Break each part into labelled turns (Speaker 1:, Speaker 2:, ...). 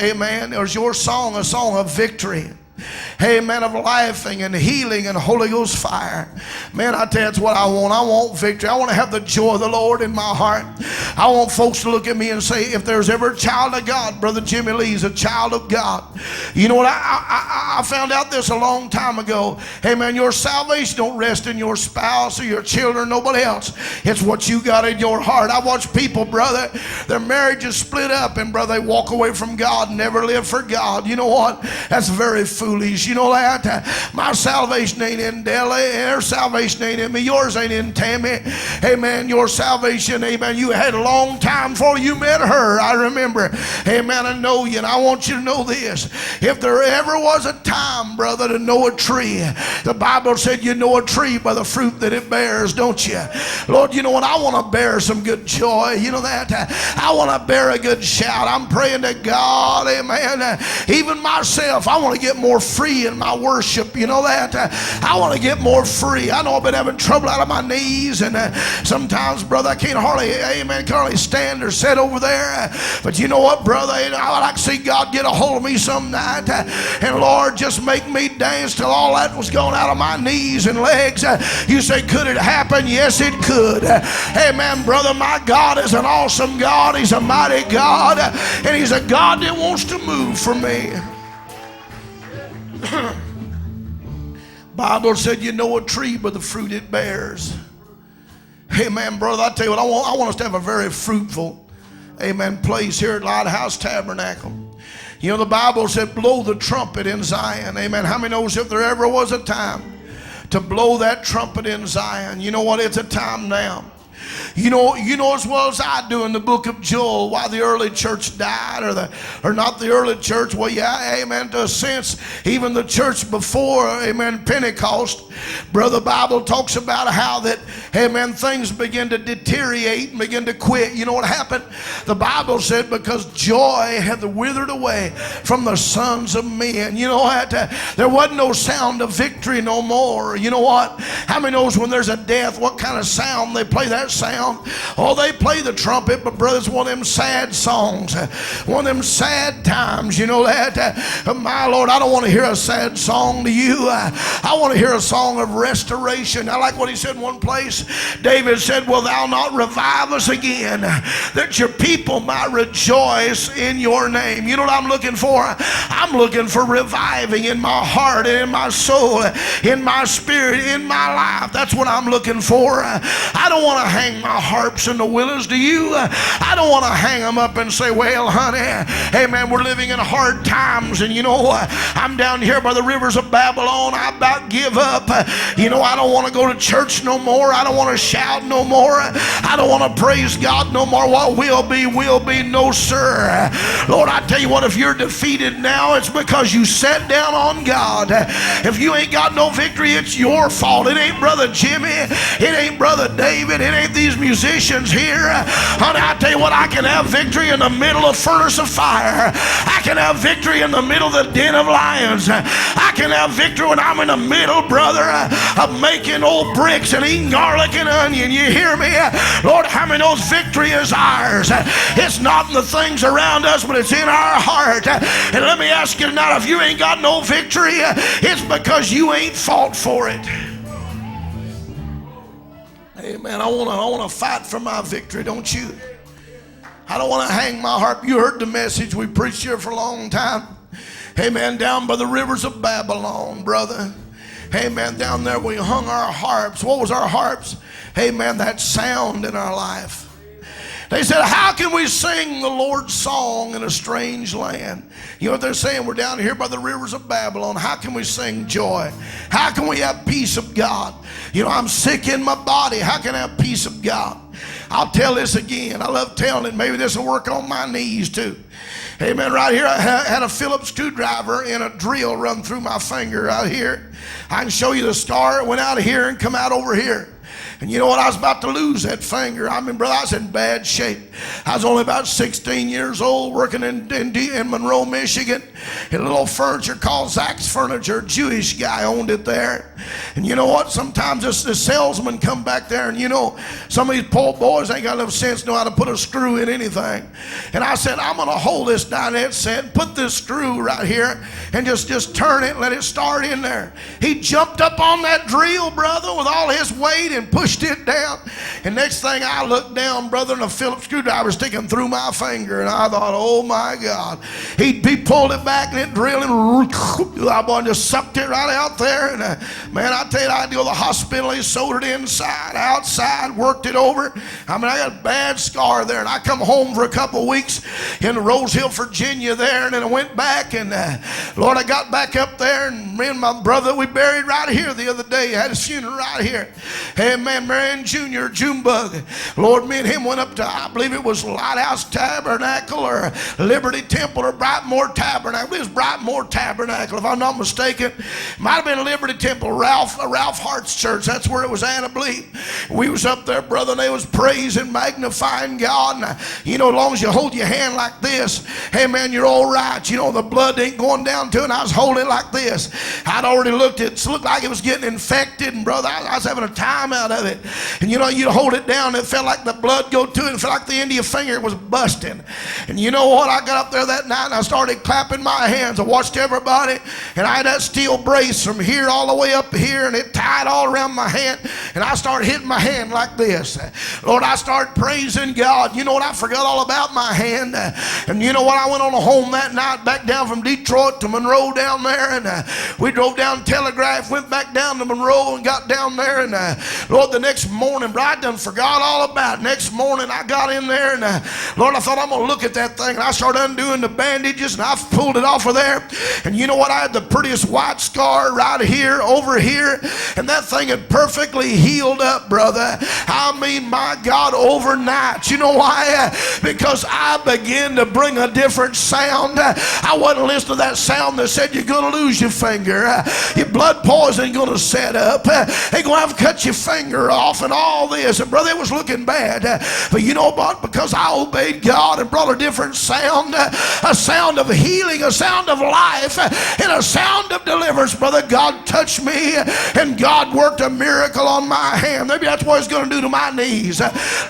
Speaker 1: amen, or is your song a song of victory? Amen, of laughing and healing and Holy Ghost fire. Man, I tell you, that's what I want. I want victory. I want to have the joy of the Lord in my heart. I want folks to look at me and say, if there's ever a child of God, Brother Jimmy Lee's a child of God. You know what? I found out this a long time ago. Hey, man, your salvation don't rest in your spouse or your children, nobody else. It's what you got in your heart. I watch people, brother, their marriages split up, and brother, they walk away from God and never live for God. You know what? That's very foolish. You know that? My salvation ain't in Deli. Her salvation ain't in me. Yours ain't in Tammy. Amen. Your salvation, amen, you had a long time before you met her. I remember. Amen. I know you, and I want you to know this. If there ever was a time, brother, to know a tree, the Bible said you know a tree by the fruit that it bears, don't you? Lord, you know what? I want to bear some good joy. You know that? I want to bear a good shout. I'm praying to God, amen. Even myself, I want to get more free in my worship. You know that? I want to get more free. I know I've been having trouble out of my knees, and sometimes, brother, I can't hardly, amen, can hardly stand or sit over there. But you know what, brother? I like to see God get a hold of me some night, and Lord, just make me dance till all that was going out of my knees and legs. You say, could it happen? Yes, it could. Amen, brother. My God is an awesome God. He's a mighty God, and He's a God that wants to move for me. Bible said you know a tree by the fruit it bears. Amen, brother. I tell you what, I want us to have a very fruitful, amen, place here at Lighthouse Tabernacle. You know, the Bible said blow the trumpet in Zion. Amen. How many knows if there ever was a time to blow that trumpet in Zion? You know what? It's a time now. You know as well as I do in the book of Joel why the early church died, or not the early church. Well, yeah, amen, to a sense, even the church before, amen, Pentecost, brother, Bible talks about how that, amen, things begin to deteriorate and begin to quit. You know what happened? The Bible said because joy had withered away from the sons of men. You know what? There wasn't no sound of victory no more. You know what? How many knows when there's a death, what kind of sound they play that sound? Oh, they play the trumpet, but brother, it's one of them sad songs, one of them sad times. You know that? My Lord, I don't want to hear a sad song to you. I want to hear a song of restoration. I like what he said in one place. David said, will thou not revive us again, that your people might rejoice in your name? You know what I'm looking for? I'm looking for reviving in my heart and in my soul, in my spirit, in my life. That's what I'm looking for. I don't want to hang my harps and the willows. Do you? I don't want to hang them up and say, well, honey, hey man, we're living in hard times, and you know what? I'm down here by the rivers of Babylon. I about give up. You know, I don't want to go to church no more. I don't want to shout no more. I don't want to praise God no more. What will be, will be. No, sir. Lord, I tell you what, if you're defeated now, it's because you sat down on God. If you ain't got no victory, it's your fault. It ain't Brother Jimmy. It ain't Brother David. It ain't these musicians here. Honey, I tell you what, I can have victory in the middle of furnace of fire. I can have victory in the middle of the den of lions. I can have victory when I'm in the middle, brother, of making old bricks and eating garlic and onion. You hear me? Lord, how many knows victory is ours? It's not in the things around us, but it's in our heart. And let me ask you tonight, if you ain't got no victory, it's because you ain't fought for it. Amen. I want to fight for my victory, don't you? I don't want to hang my harp. You heard the message we preached here for a long time. Amen. Down by the rivers of Babylon, brother. Amen. Down there we hung our harps. What was our harps? Amen. That sound in our life. They said, how can we sing the Lord's song in a strange land? You know what they're saying? We're down here by the rivers of Babylon. How can we sing joy? How can we have peace of God? You know, I'm sick in my body. How can I have peace of God? I'll tell this again. I love telling it. Maybe this will work on my knees too. Amen. Right here, I had a Phillips screwdriver and a drill run through my finger right here. I can show you the scar. It went out of here and come out over here. And you know what? I was about to lose that finger. I mean, brother, I was in bad shape. I was only about 16 years old, working in Monroe, Michigan, in a little furniture called Zach's Furniture. A Jewish guy owned it there. And you know what? Sometimes the salesman come back there, and you know, some of these poor boys ain't got enough sense to know how to put a screw in anything. And I said, I'm going to hold this dinette set, put this screw right here, and just turn it and let it start in there. He jumped up on that drill, brother, with all his weight and pushed it down. And next thing I looked down, brother, and a Phillips screwdriver sticking through my finger. And I thought, oh my God. He pulled it back and it drilled and I just sucked it right out there. And man, I tell you, I had to go to the hospital. They sewed it inside, outside, worked it over. I mean, I got a bad scar there. And I come home for a couple of weeks in Rose Hill, Virginia there. And then I went back and Lord, I got back up there, and me and my brother, we buried right here the other day. Had his funeral right here. Hey man, Marion Jr., Junebug. Lord, me and him went up to, I believe it was Lighthouse Tabernacle or Liberty Temple or Brightmoor Tabernacle. It was Brightmoor Tabernacle, if I'm not mistaken. It might have been Liberty Temple, Ralph Hart's church. That's where it was at, I believe. We was up there, brother, and they was praising, magnifying God. And you know, as long as you hold your hand like this, hey man, you're all right. You know, the blood ain't going down to it. And I was holding it like this. I'd already looked at it. It looked like it was getting infected, and brother, I was having a time out of it. And you know, you'd hold it down, it felt like the blood go to it. It felt like the end of your finger was busting. And you know what? I got up there that night and I started clapping my hands. I watched everybody, and I had that steel brace from here all the way up here, and it tied all around my hand. And I started hitting my hand like this. Lord, I started praising God. You know what? I forgot all about my hand. And you know what? I went on home that night, back down from Detroit to Monroe down there, and we drove down Telegraph, went back down to Monroe and got down there, and Lord, the next morning, bro, I done forgot all about it. Next morning I got in there, and Lord, I thought I'm gonna look at that thing, and I started undoing the bandages, and I pulled it off of there. And you know what? I had the prettiest white scar right here, over here, and that thing had perfectly healed up, brother. I mean, my God, overnight. You know why? Because I began to bring a different sound. I wasn't listening to that sound that said you're going to lose your finger. Your blood poison going to set up. They're going to have to cut your finger off and all this. And brother, it was looking bad. But you know what? Because I obeyed God and brought a different sound, a sound of healing, a sound of life, and a sound of deliverance, brother, God touched me and God worked a miracle on my hand. Maybe that's what he's going to do to my knees.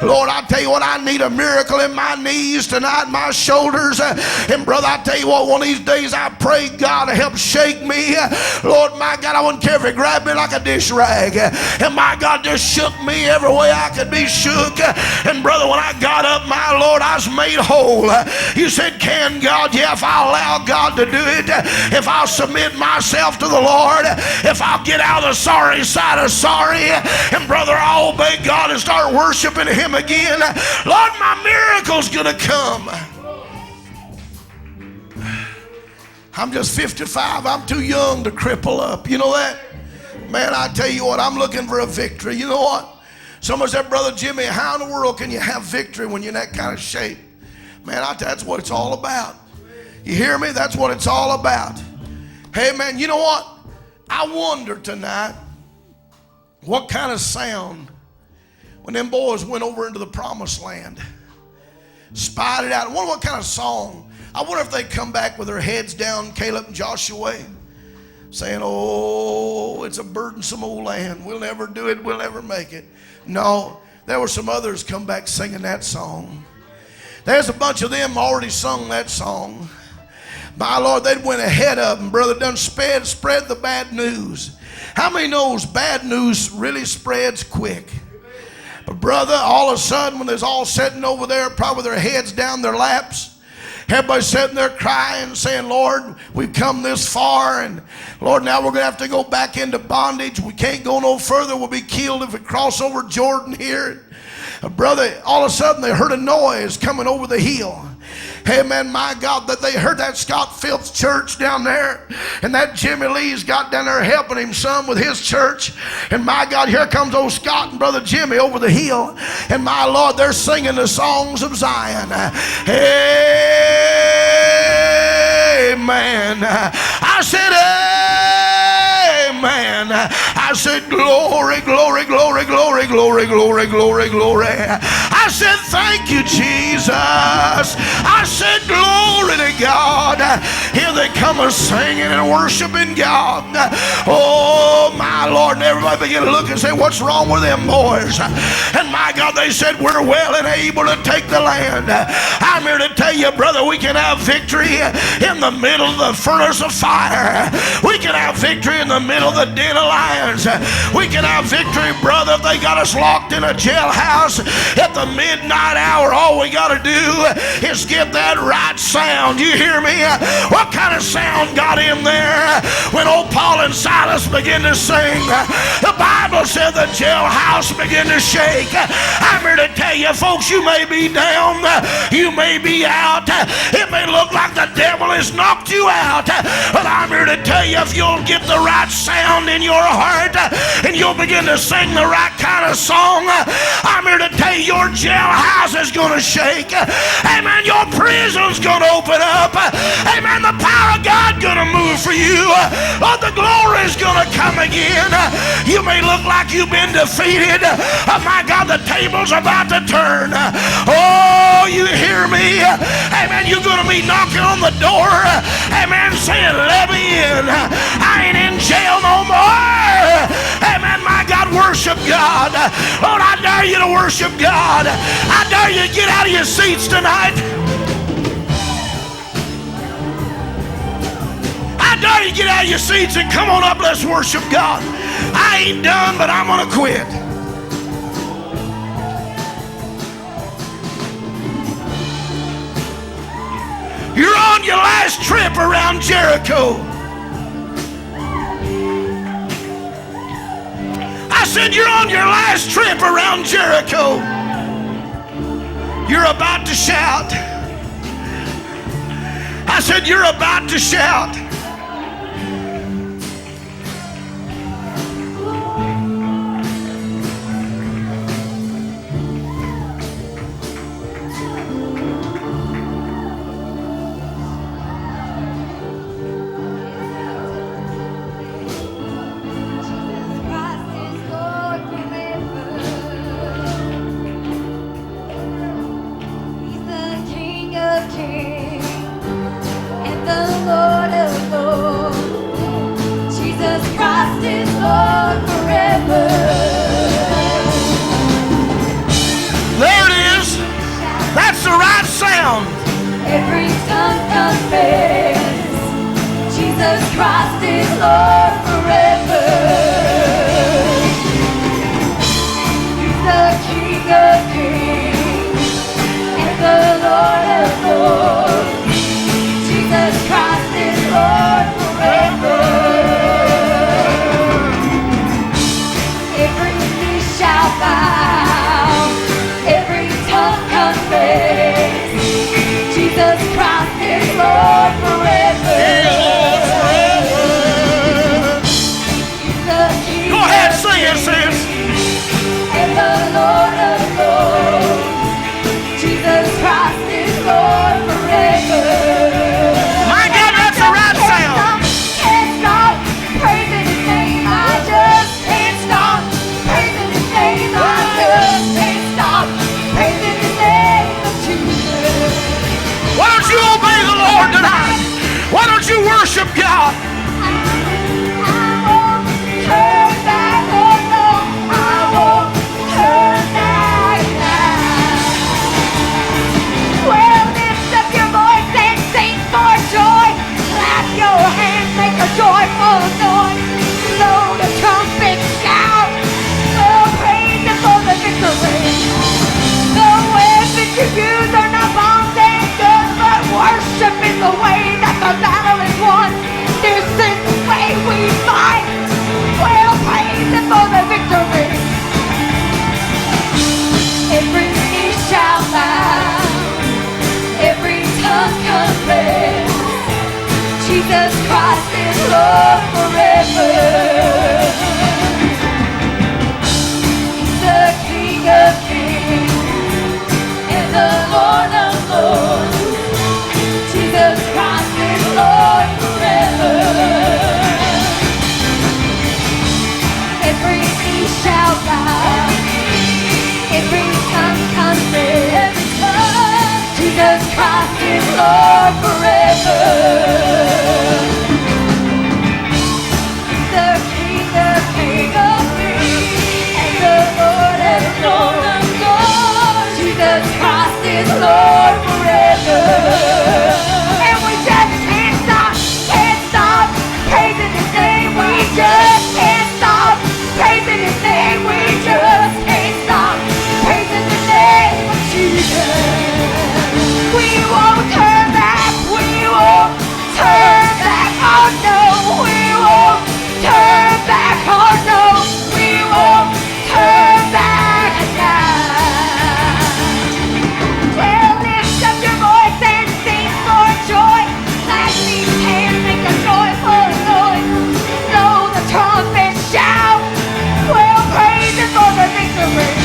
Speaker 1: Lord, I tell you what, I need a miracle in my knees tonight, my shoulders. And brother, I tell you what, one of these days I pray God to help shake me. Lord, my God, I wouldn't care if he grabbed me like a dish rag. And my God just shook me every way I could be shook. And brother, when I got up, my Lord, I was made whole. You said, can God? Yeah, if I allow God to do it, if I'll submit myself to the Lord, if I'll get out of the sorry side of sorry, and brother, I'll obey God and start worshiping him again, Lord, my miracle's gonna come. I'm just 55. I'm too young to cripple up. You know that? Man, I tell you what, I'm looking for a victory. You know what? Someone said, Brother Jimmy, how in the world can you have victory when you're in that kind of shape? Man, that's what it's all about. You hear me? That's what it's all about. Hey, man, you know what? I wonder tonight what kind of sound when them boys went over into the promised land, spied it out. I wonder what kind of song. I wonder if they come back with their heads down, Caleb and Joshua, saying, oh, it's a burdensome old land. We'll never do it. We'll never make it. No, there were some others come back singing that song. There's a bunch of them already sung that song. My Lord, they went ahead of them, brother, done spread the bad news. How many knows bad news really spreads quick? But brother, all of a sudden when there's all sitting over there, probably with their heads down their laps, everybody's sitting there crying, saying, Lord, we've come this far, and Lord, now we're going to have to go back into bondage. We can't go no further. We'll be killed if we cross over Jordan here. Brother, all of a sudden they heard a noise coming over the hill. Hey man, my God, that they heard that Scott Phillips church down there, and that Jimmy Lee's got down there helping him some with his church. And my God, here comes old Scott and Brother Jimmy over the hill, and my Lord, they're singing the songs of Zion. Amen. I said, amen. I said, glory, glory, glory, glory, glory. glory, glory, glory, glory. I said, thank you, Jesus. I said, glory to God. Here they come a singing and worshiping God. Oh, my Lord. And everybody began to look and say, what's wrong with them boys? And my God, they said, we're well and able to take the land. I'm here to tell you, brother, we can have victory in the middle of the furnace of fire. We can have victory in the middle of the den of lions. We can have victory, brother, if they got us locked in a jailhouse at the midnight hour. All we got to do is get that right sound. You hear me? What kind of sound got in there when old Paul and Silas began to sing? The Bible said the jailhouse began to shake. I'm here to tell you, folks, you may be down, you may be out, it may look like the devil has knocked you out, but I'm here to tell you, if you'll get the right sound in your heart and you'll begin to sing the right kind of song, I'm here to tell you, your jailhouse is going to shake. Amen. Your prison's going to open up. Amen. The power of God going to move for you. Oh, the glory is going to come again. You may look like you've been defeated. Oh, my God, the table's about to turn. Oh, you hear me? Amen. You're going to be knocking on the door. Amen. Saying, let me in. I ain't in jail no more. Amen. My God, worship God. Lord, I dare you to worship God. I dare you to get out of your seats tonight. I dare you to get out of your seats and come on up, let's worship God. I ain't done, but I'm going to quit. You're on your last trip around Jericho. I said you're on your last trip around Jericho. You're about to shout. I said you're about to shout.
Speaker 2: Every tongue confess, Jesus Christ is Lord forever. He's the King of kings and the Lord of lords. Jesus Christ is Lord forever. Every knee shall bow, every tongue confess. Jesus Christ is Lord forever. The King
Speaker 1: Go ahead, sing it, sis.
Speaker 2: And the Lord of lords. Jesus Christ is Lord forever.
Speaker 1: My God, that's the right sound.
Speaker 2: Can't stop praising His name. I just can't stop praising His name. I just can't stop praising the name of Jesus.
Speaker 1: Why don't you obey the Lord tonight? Why don't you worship God?
Speaker 2: I won't turn back, oh no, I won't turn back now. Well, lift up your voice and sing for joy. Clap your hands, make a joyful noise. Blow the trumpet, shout. Oh, praise Him for the victory. The weapons you use are not bombs and guns, but worship is the way that the battle is won. This is the way we fight. Well, praise Him for the victory. Every knee shall bow, every tongue confess. Jesus Christ is Lord forever. He's the King of kings and the Lord of lords. Jesus Christ is Lord forever. Every knee shall bow, Lord forever. The King of kings and the Lord of lords. Jesus Christ is Lord forever. And we just can't stop praising His name. We just can't stop praising His name. We just can't stop praising the name of Jesus. We won't turn back. We won't turn back. Oh no, we won't turn back. Oh no, we won't turn back now. Well, lift up your voice and sing for joy. Clap these hands, make a joyful noise. Blow the trumpet, shout. Well, praise Him for the victory.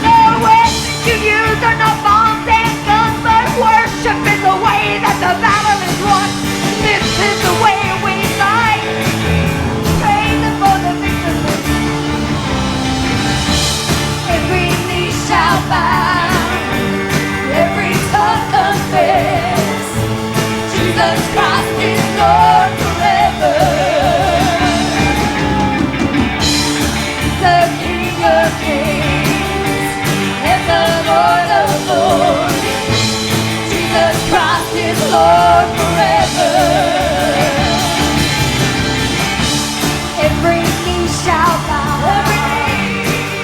Speaker 2: No weapons you use are not bombs and guns, but worship is the way that the battle is won. This is the way we fight. Praise Him for the victory. Every knee shall bow, every tongue confess, Jesus Christ is Lord forever. The King of kings and the Lord of lords. Jesus Christ is Lord forever. Every knee shall bow,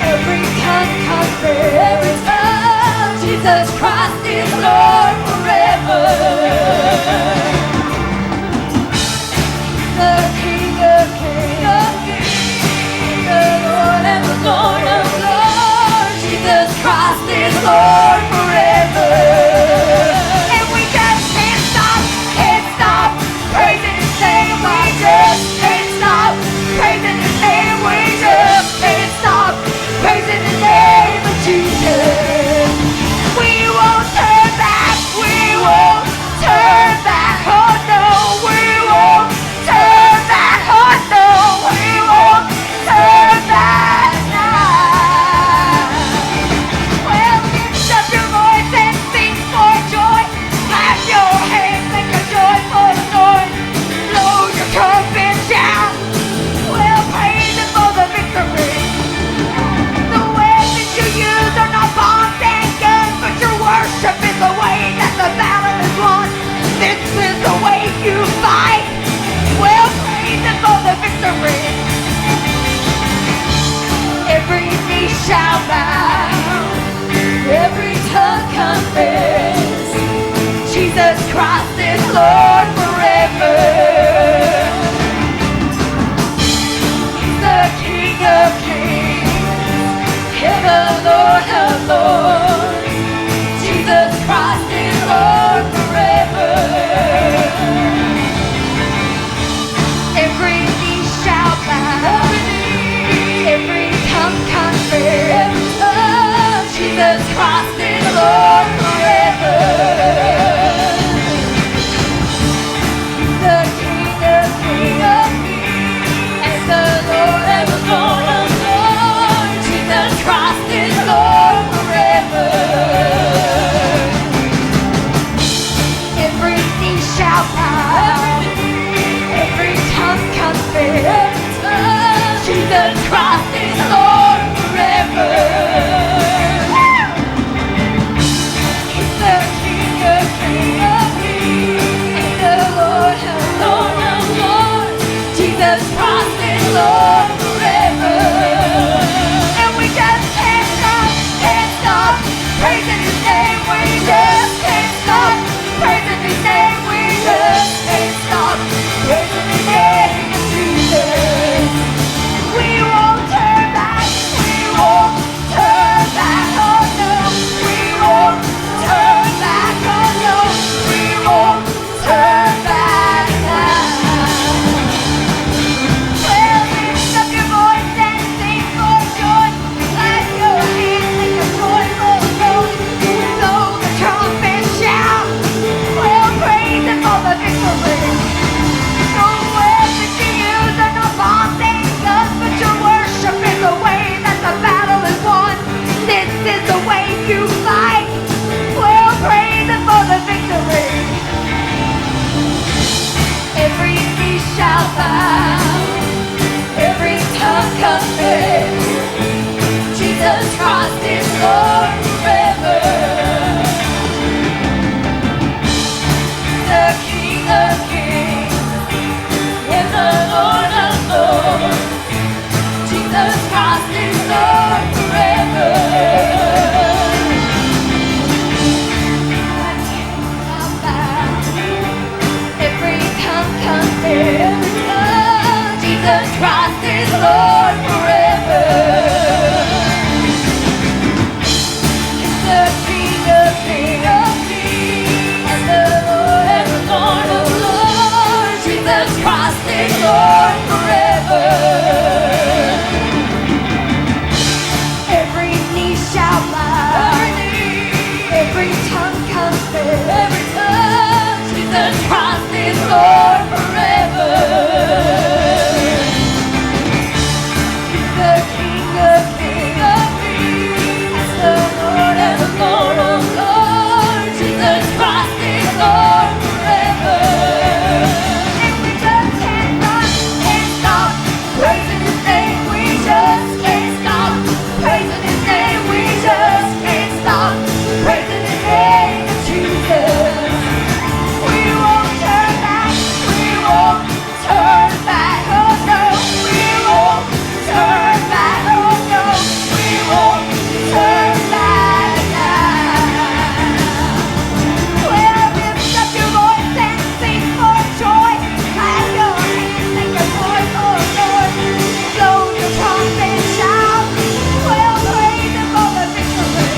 Speaker 2: every tongue confess, Jesus Christ is Lord forever. The King of kings, the Lord and the Lord of lords. Jesus Christ is Lord forever. And we just can't stop praising His name. We just can't stop praising His name. We just can't stop praising the name of Jesus. We won't turn back. We won't turn back. Oh no, we won't turn back. Oh no, we won't turn back now. Well, lift up your voice and sing for joy. Clap your hands, make a joyful noise. Blow your trumpet, shout. Well, praise Him for the victory. The weapons you use are not bombs and guns, but your worship is the way that the battle is won. This is the way you fight. Well, praise Him for the victory. Every knee shall bow, every tongue confess, Jesus Christ is Lord forever. He's the King of kings and the Lord of lords. Jesus Christ is Lord forever. Every knee shall bow, every tongue confess, Jesus Christ is Lord forever. Lord forever. Every knee shall bow, every tongue confess, Jesus Christ is Lord forever. He's the King of kings, the Lord of lords. Jesus Christ is Lord forever. And we just can't stop praising His name. We just can't stop praising His name. We just can't stop praising His name, Jesus. We won't turn back. We won't turn back. Oh no, we won't turn back. Oh no, we won't turn back now. Well, lift up your voice and sing for joy. Clap your hands, make a joyful noise. Blow your trumpet, shout. Well, praise Him for the victory.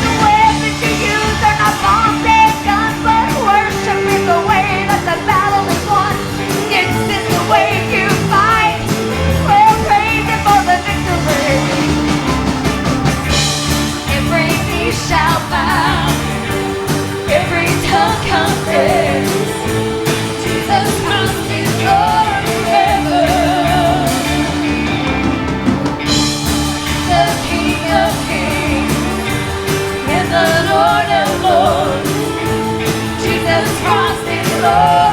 Speaker 2: The weapons you use are not bombs and guns, but worship is the way that the battle is won. This is the way you fight. Well, praise Him for the victory. Every knee shall bow, every tongue confess, Jesus Christ is Lord forever. The King of kings and the Lord of lords, Jesus Christ is Lord.